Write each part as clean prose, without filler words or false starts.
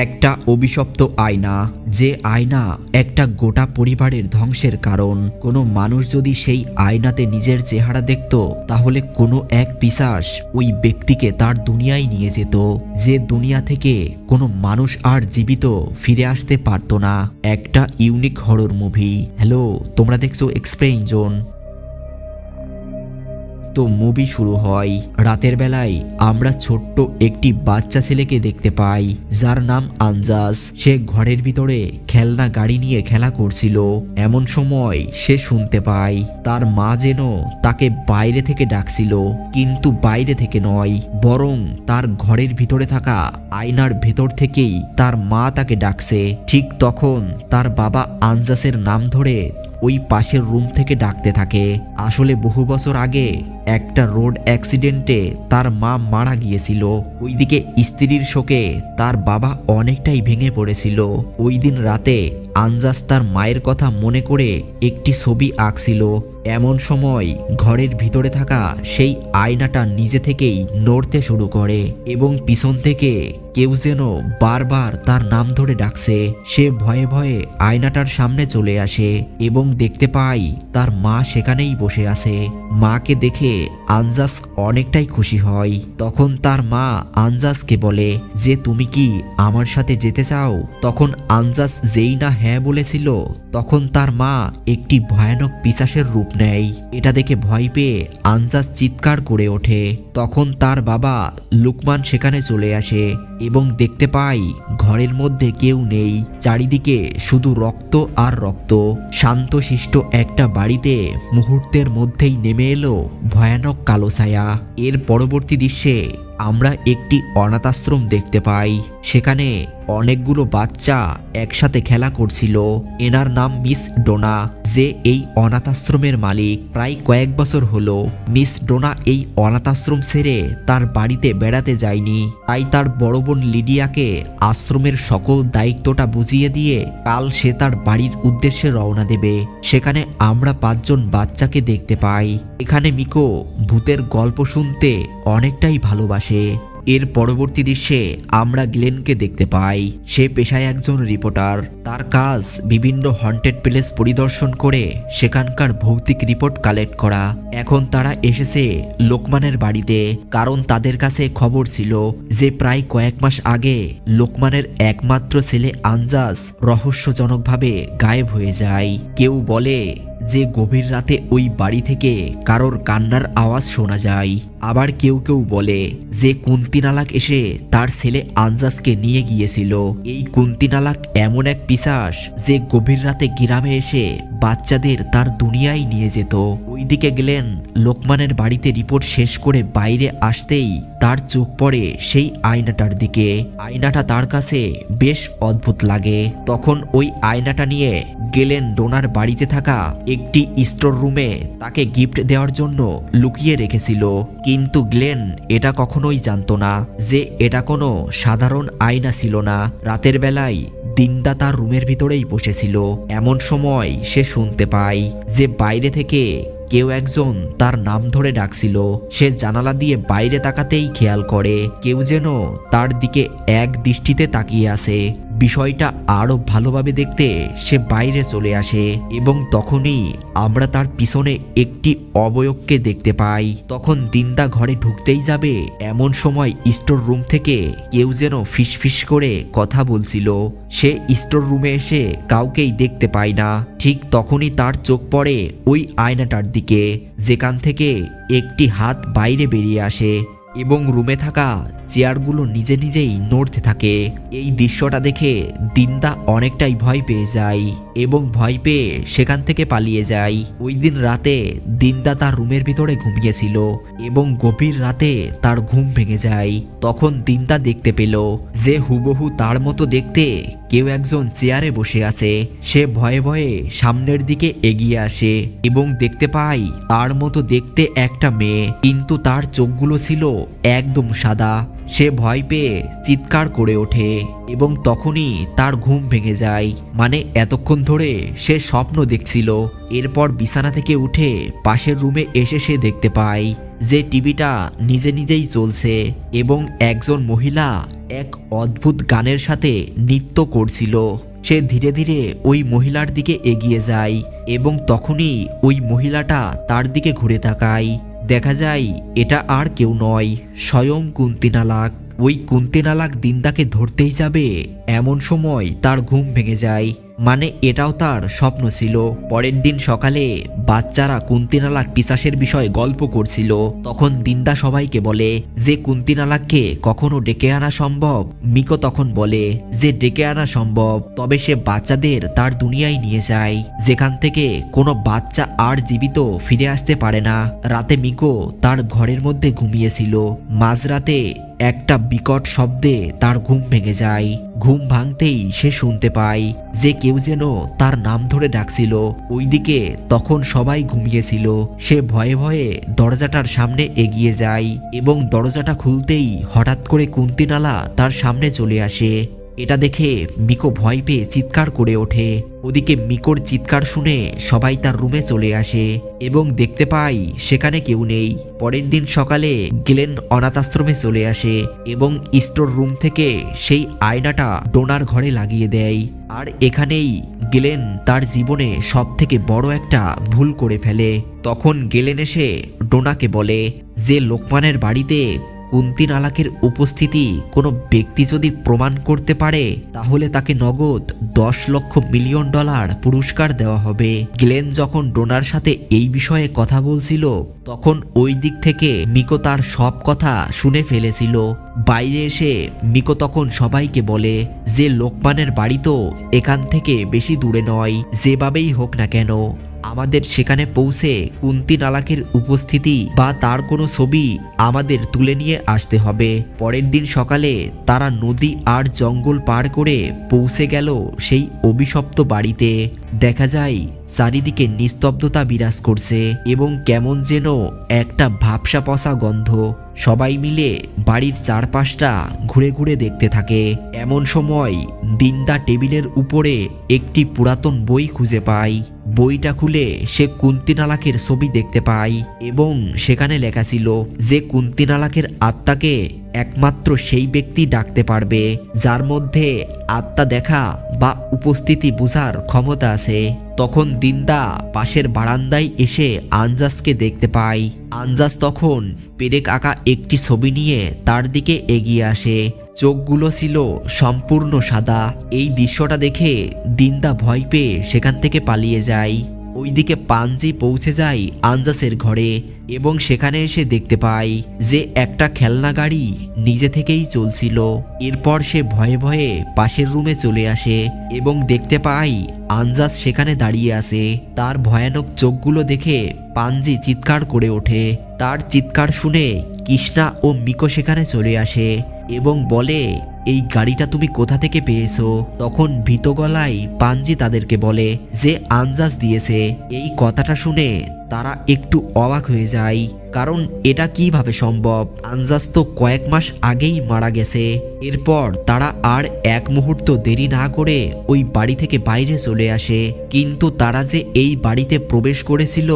একটা অভিশপ্ত আয়না, যে আয়না একটা গোটা পরিবারের ধ্বংসের কারণ। কোনো মানুষ যদি সেই আয়নাতে নিজের চেহারা দেখত, তাহলে কোনো এক পিশাচ ওই ব্যক্তিকে তার দুনিয়ায় নিয়ে যেত, যে দুনিয়া থেকে কোনো মানুষ আর জীবিত ফিরে আসতে পারত না। একটা ইউনিক হরর মুভি। হ্যালো, তোমরা দেখছো এক্সপ্লেইন জোন। তো মুভি শুরু হয়। রাতের বেলায় আমরা ছোট্ট একটি বাচ্চা ছেলেকে দেখতে পাই, যার নাম আনজাস। সে ঘরের ভিতরে খেলনা গাড়ি নিয়ে খেলা করছিল। এমন সময় সে শুনতে পায় তার মা যেন তাকে বাইরে থেকে ডাকছিল, কিন্তু বাইরে থেকে নয়, বরং তার ঘরের ভিতরে থাকা আয়নার ভেতর থেকেই তার মা তাকে ডাকছে। ঠিক তখন তার বাবা আনজাসের নাম ধরে ওই পাশের রুম থেকে ডাকতে থাকে। আসলে বহু বছর আগে একটা রোড অ্যাক্সিডেন্টে তার মা মারা গিয়েছিল। ওইদিকে স্ত্রীর শোকে তার বাবা অনেকটাই ভেঙে পড়েছিল। ওই দিন রাতে আনজাস তার মায়ের কথা মনে করে একটি ছবি আঁকছিল। এমন সময় ঘরের ভিতরে থাকা সেই আয়নাটা নিজে থেকেই নড়তে শুরু করে এবং পিছন থেকে কেউ যেন বারবার তার নাম ধরে ডাকছে। সে ভয়ে ভয়ে আয়নাটার সামনে চলে আসে এবং দেখতে পায় তার মা সেখানেই বসে আছে। মাকে দেখে আনজাস অনেকটাই খুশি হয়। তখন তার মা আনজাসকে বলে যে, তুমি কি আমার সাথে যেতে চাও? তখন আনজাস যেই না হ্যাঁ বলেছিল, তখন তার মা একটি ভয়ানক পিশাচের রূপ নেয়। এটা দেখে ভয় পেয়ে আনজাস চিৎকার করে ওঠে। তখন তার বাবা লুকমান সেখানে চলে আসে এবং দেখতে পাই ঘরের মধ্যে কেউ নেই, চারিদিকে শুধু রক্ত আর রক্ত। শান্তশিষ্ট একটা বাড়িতে মুহূর্তের মধ্যেই নেমে এলো ভয়ানক কালো ছায়া। এর পরবর্তী দৃশ্যে আমরা একটি অনাথ আশ্রম দেখতে পাই। সেখানে অনেকগুলো বাচ্চা একসাথে খেলা করছিল। এনার নাম মিস ডোনা, যে এই অনাথ আশ্রমের মালিক। প্রায় কয়েক বছর হলো মিস ডোনা এই অনাথ আশ্রম ছেড়ে তার বাড়িতে বেড়াতে যায়নি। তাই তার বড় বোন লিডিয়াকে আশ্রমের সকল দায়িত্বটা বুঝিয়ে দিয়ে কাল সে তার বাড়ির উদ্দেশ্যে রওনা দেবে। সেখানে আমরা 5 জন বাচ্চাকে দেখতে পাই। এখানে মিকো ভূতের গল্প শুনতে অনেকটাই ভালোবাসে। এর পরবর্তী দৃশ্যে আমরা গ্লেনকে দেখতে পাই। সে পেশায় একজন রিপোর্টার। তার কাজ বিভিন্ন হন্টেড প্লেস পরিদর্শন করে সেখানকার ভৌতিক রিপোর্ট কালেক্ট করা। এখন তারা এসেছে লোকমানের বাড়িতে, কারণ তাদের কাছে খবর ছিল যে প্রায় কয়েক মাস আগে লোকমানের একমাত্র ছেলে আনজাস রহস্যজনকভাবে গায়েব হয়ে যায়। কেউ বলে যে গভীর রাতে ওই বাড়ি থেকে কারোর কান্নার আওয়াজ শোনা যায়। আবার কেউ কেউ বলে যে কুন্তিনালাক এসে তার ছেলে আনজাসকে নিয়ে গিয়েছিল। এই কুন্তিনালাক এমন এক পিশাচ যে গভীর রাতে গ্রামে এসে বাচ্চাদের তার দুনিয়ায় নিয়ে যেত। ওইদিকে গেলেন লোকমানের বাড়িতে রিপোর্ট শেষ করে বাইরে আসতেই তার চোখ পড়ে সেই আয়নাটার দিকে। আয়নাটা তার কাছে বেশ অদ্ভুত লাগে। তখন ওই আয়নাটা নিয়ে গেলেন ডোনার বাড়িতে থাকা একটি স্টোর রুমে তাকে গিফট দেওয়ার জন্য লুকিয়ে রেখেছিল। কিন্তু গ্লেন এটা কখনোই জানতো না যে এটা কোনো সাধারণ আয়না ছিল না। রাতের বেলায় দিনদা তার রুমের ভিতরেই বসেছিল। এমন সময় সে শুনতে পায় যে বাইরে থেকে কেউ একজন তার নাম ধরে ডাকছিল। সে জানালা দিয়ে বাইরে তাকাতেই খেয়াল করে কেউ যেন তার দিকে এক দৃষ্টিতে তাকিয়ে আছে। বিষয়টা আরো ভালোভাবে দেখতে সে বাইরে চলে আসে এবং তখনই আমরা তার পিছনে একটি অবয়বকে দেখতে পাই। তখন দিনদা ঘরে ঢুকতেই যাবে, এমন সময় স্টোর রুম থেকে কেউ যেন ফিসফিস করে কথা বলছিল। সে স্টোর রুমে এসে কাউকেই দেখতে পায় না। ঠিক তখনই তার চোখ পড়ে ওই আয়নাটার দিকে, যেখান থেকে একটি হাত বাইরে বেরিয়ে আসে এবং রুমে থাকা চেয়ারগুলো নিজে নিজেই নড়তে থাকে। এই দৃশ্যটা দেখে দিনদা অনেকটাই ভয় পেয়ে যায় এবং ভয় পেয়ে সেখান থেকে পালিয়ে যায়। ওই দিন রাতে দিনদা তার রুমের ভিতরে ঘুমিয়েছিল এবং গভীর রাতে তার ঘুম ভেঙে যায়। তখন দিনদা দেখতে পেল যে হুবহু তার মতো দেখতে কেউ একজন চেয়ারে বসে আছে। সে ভয়ে ভয়ে সামনের দিকে এগিয়ে আসে এবং দেখতে পায় তার মতো দেখতে একটা মেয়ে, কিন্তু তার চোখগুলো ছিল একদম সাদা। সে ভয় পেয়ে চিৎকার করে ওঠে এবং তখনই তার ঘুম ভেঙে যায়। মানে এতক্ষণ ধরে সে স্বপ্ন দেখছিল। এরপর বিছানা থেকে উঠে পাশের রুমে এসে সে দেখতে পায় যে টিভিটা নিজে নিজেই চলছে এবং একজন মহিলা এক অদ্ভুত গানের সাথে নৃত্য করছিল। সে ধীরে ধীরে ওই মহিলার দিকে এগিয়ে যায় এবং তখনই ওই মহিলাটা তার দিকে ঘুরে তাকায়। দেখা যায় এটা আর কেউ নয়, স্বয়ং কুন্তিনালাক। ওই কুন্তিনালাক দিন্দাকে ধরতেই যাবে এমন সময় তার ঘুম ভেঙে যায়। মানে এটাও তার স্বপ্ন ছিল। পরের দিন সকালে বাচ্চারা কুন্তিনালাক পিশাচের বিষয়ে গল্প করছিল। তখন দিন্দা সবাইকে বলে যে কুন্তিনালাককে কখনো ডেকে আনা সম্ভব। মিকো তখন বলে যে ডেকে আনা সম্ভব, তবে সে বাচ্চাদের তার দুনিয়ায় নিয়ে যায়, যেখান থেকে কোনো বাচ্চা আর জীবিত ফিরে আসতে পারে না। রাতে মিকো তার ঘরের মধ্যে ঘুমিয়েছিল। মাঝরাতে একটা বিকট শব্দে তার ঘুম ভেঙে যায়। ঘুম ভাঙতেই সে শুনতে পায় যে কেউ যেন তার নাম ধরে ডাকছিল। ওইদিকে তখন সবাই ঘুমিয়েছিল। সে ভয়ে ভয়ে দরজাটার সামনে এগিয়ে যায় এবং দরজাটা খুলতেই হঠাৎ করে কুন্তিনালা তার সামনে চলে আসে। এটা দেখে মিকো ভয় পেয়ে চিৎকার করে ওঠে। ওদিকে মিকোর চিৎকার শুনে সবাই তার রুমে চলে আসে এবং দেখতে পায় সেখানে কেউ নেই। পরের দিন সকালে গ্লেন অনাথ আশ্রমে চলে আসে এবং স্টোর রুম থেকে সেই আয়নাটা ডোনার ঘরে লাগিয়ে দেয়। আর এখানেই গ্লেন তার জীবনে সব থেকে বড় একটা ভুল করে ফেলে। তখন গ্লেন এসে ডোনাকে বলে যে লোকমানের বাড়িতে কুন্তিনালাকের উপস্থিতি কোনো ব্যক্তি যদি প্রমাণ করতে পারে তাহলে তাকে নগদ $10,00,000 পুরস্কার দেওয়া হবে। গ্লেন যখন ডোনার সাথে এই বিষয়ে কথা বলছিল তখন ওই দিক থেকে মিকো তার সব কথা শুনে ফেলেছিল। বাইরে এসে মিকো তখন সবাইকে বলে যে লোকমানের বাড়ি তো এখান থেকে বেশি দূরে নয়, যেভাবেই হোক না কেন আমাদের সেখানে পৌঁছে কুন্তিনালাকের উপস্থিতি বা তার কোনো ছবি আমাদের তুলে নিয়ে আসতে হবে। পরের দিন সকালে তারা নদী আর জঙ্গল পার করে পৌঁছে গেল সেই অভিশপ্ত বাড়িতে। দেখা যায় চারিদিকে নিস্তব্ধতা বিরাজ করছে এবং কেমন যেন একটা ভাবসা পচা গন্ধ। সবাই মিলে বাড়ির চারপাশটা ঘুরে ঘুরে দেখতে থাকে। এমন সময় দিন্দা টেবিলের উপরে একটি পুরাতন বই খুঁজে পায়। বইটা খুলে সে কুন্তিনালাকের ছবি দেখতে পায় এবং সেখানে লেখা ছিল যে কুন্তিনালাকের আত্মাকে একমাত্র সেই ব্যক্তি ডাকতে পারবে যার মধ্যে আত্মা দেখা বা উপস্থিতি বোঝার ক্ষমতা আছে। তখন দিন্দা পাশের বারান্দায় এসে আনজাসকে দেখতে পায়। আনজাস তখন পেরেক আঁকা একটি ছবি নিয়ে তার দিকে এগিয়ে আসে। চোখগুলো ছিল সম্পূর্ণ সাদা। এই দৃশ্যটা দেখে দিন্দা ভয় পেয়ে সেখান থেকে পালিয়ে যায়। ওইদিকে পাঞ্জি পৌঁছে যায় আনজাসের ঘরে এবং সেখানে এসে দেখতে পায় যে একটা খেলনা গাড়ি নিজে থেকেই চলছিল। এরপর সে ভয়ে ভয়ে পাশের রুমে চলে আসে এবং দেখতে পায় আনজাস সেখানে দাঁড়িয়ে আছে। তার ভয়ানক চোখগুলো দেখে পাঞ্জি চিৎকার করে ওঠে। তার চিৎকার শুনে কৃষ্ণা ও মিকো সেখানে চলে আসে এবং বলে এই গাড়িটা তুমি কোথা থেকে পেয়েছো? তখন ভীত গলায় পাঞ্জি তাদেরকে বলে যে আনজাস দিয়েছে। এই কথাটা শুনে তারা একটু অবাক হয়ে যায়, কারণ এটা কিভাবে সম্ভব? আনজাস তো কয়েক মাস আগেই মারা গেছে। এরপর তারা আর এক মুহূর্ত দেরি না করে ওই বাড়ি থেকে বাইরে চলে আসে। কিন্তু তারা যে এই বাড়িতে প্রবেশ করেছিল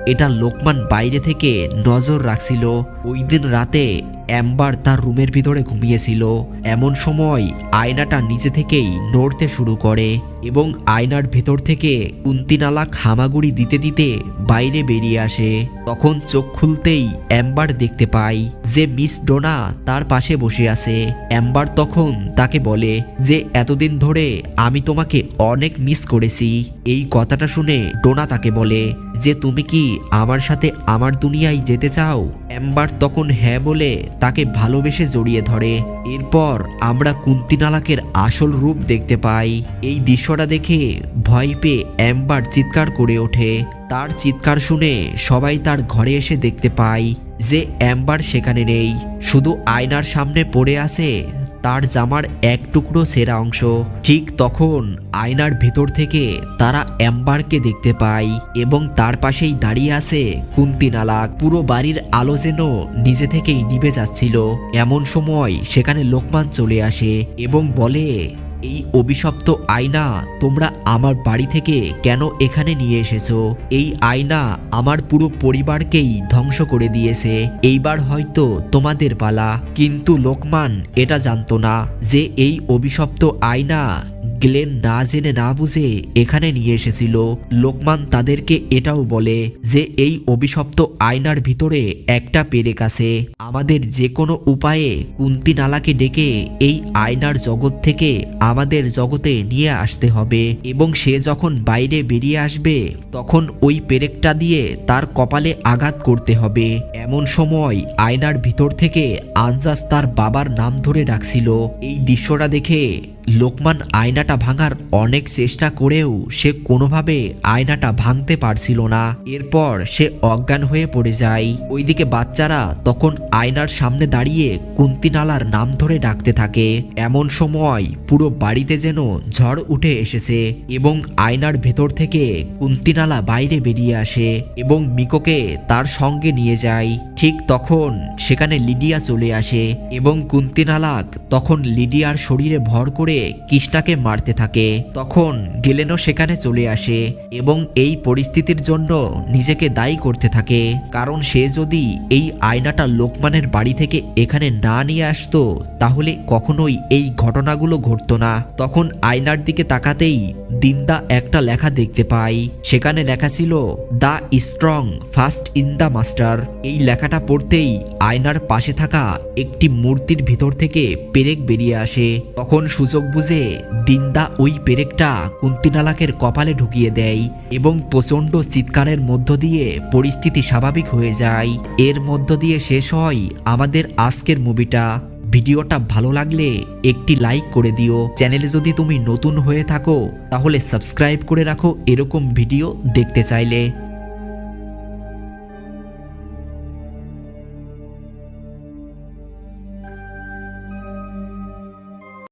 এটা লোকমান বাইরে থেকে নজর রাখছিল। ওই দিন রাতে অ্যাম্বার তার রুমের ভিতরে ঘুমিয়েছিল। এমন সময় আয়নাটা নিচে থেকেই নড়তে শুরু করে এবং আয়নার ভেতর থেকে কুন্তিনালাক হামাগুড়ি দিতে দিতে বাইরে বেরিয়ে আসে। তখন চোখ খুলতেই অ্যাম্বার দেখতে পায় যে মিস ডোনা তার পাশে বসে আছে। অ্যাম্বার তখন তাকে বলে যে এতদিন ধরে আমি তোমাকে অনেক মিস করেছি। এই কথাটা শুনে ডোনা তাকে বলে যে তুমি কি আমার সাথে আমার দুনিয়ায় যেতে চাও? অ্যাম্বার তখন হ্যাঁ বলে তাকে ভালোবেসে জড়িয়ে ধরে। এরপর আমরা কুন্তিনালাকের আসল রূপ দেখতে পাই। এই দৃশ্যটা দেখে ভয় পেয়ে অ্যাম্বার চিৎকার করে ওঠে। তার চিৎকার শুনে সবাই তার ঘরে এসে দেখতে পায় যে অ্যাম্বার সেখানে নেই, শুধু আয়নার সামনে পড়ে আছে তার জামার এক টুকরো ছেঁড়া অংশ। ঠিক তখন আয়নার ভেতর থেকে তারা অ্যাম্বারকে দেখতে পায় এবং তার পাশেই দাঁড়িয়ে আছে কুন্তিনালাক। পুরো বাড়ির আলো যেন নিজে থেকেই নিভে যাচ্ছিল। এমন সময় সেখানে লোকমান চলে আসে এবং বলে এই অভিশপ্ত আয়না তোমরা আমার বাড়ি থেকে কেন এখানে নিয়ে এসেছো? এই আয়না আমার পুরো পরিবারকেই ধ্বংস করে দিয়েছে। এইবার হয়তো তোমাদের পালা। কিন্তু লোকমান এটা জানতো না যে এই অভিশপ্ত আয়না গ্লেন না জেনে না বুঝে এখানে নিয়ে এসেছিল। লোকমান তাদেরকে এটাও বলে যে এই অভিশপ্ত আয়নার ভিতরে একটা পেরেক আছে। আমাদের যে কোনো উপায়ে কুন্তিনালাকে ডেকে এই আয়নার জগৎ থেকে আমাদের জগতে নিয়ে আসতে হবে এবং সে যখন বাইরে বেরিয়ে আসবে তখন ওই পেরেকটা দিয়ে তার কপালে আঘাত করতে হবে। এমন সময় আয়নার ভিতর থেকে আনজাস তার বাবার নাম ধরে ডাকছিল। এই দৃশ্যটা দেখে লোকমান আয়নাটা ভাঙার অনেক চেষ্টা করেও সে কোনোভাবে আয়নাটা ভাঙতে পারছিল না। এরপর সে অজ্ঞান হয়ে পড়ে যায়। ওইদিকে বাচ্চারা তখন আয়নার সামনে দাঁড়িয়ে কুন্তিনালার নাম ধরে ডাকতে থাকে। এমন সময় পুরো বাড়িতে যেন ঝড় উঠে এসেছে এবং আয়নার ভেতর থেকে কুন্তিনালা বাইরে বেরিয়ে আসে এবং মিকোকে তার সঙ্গে নিয়ে যায়। ঠিক তখন সেখানে লিডিয়া চলে আসে এবং কুন্তিনালাক তখন লিডিয়ার শরীরে ভর করে কৃষ্ণাকে মারতে থাকে। তখন গেলেনও সেখানে চলে আসে এবং এই পরিস্থিতির জন্য নিজেকে দায়ী করতে থাকে, কারণ সে যদি এই আয়নাটা লোকমানের বাড়ি থেকে এখানে না নিয়ে আসতো তাহলে কখনোই এই ঘটনাগুলো ঘটতো না। তখন আয়নার দিকে তাকাতেই দিন্দা একটা লেখা দেখতে পাই। সেখানে লেখা ছিল the strong fast in the master. এই লেখাটা পড়তেই আয়নার পাশে থাকা একটি মূর্তির ভিতর থেকে পেরেক বেরিয়ে আসে। তখন সুযোগ বুঝে দিন্দা ওই পেরেকটা কুন্তিনালাকের কপালে ঢুকিয়ে দেয় এবং প্রচণ্ড চিৎকারের মধ্য দিয়ে পরিস্থিতি স্বাভাবিক হয়ে যায়। এর মধ্য দিয়ে শেষ হয় আমাদের আজকের মুভিটা। ভিডিওটা ভালো লাগলে একটি লাইক করে দিও। চ্যানেলে যদি তুমি নতুন হয়ে থাকো তাহলে সাবস্ক্রাইব করে রাখো এরকম ভিডিও দেখতে চাইলে।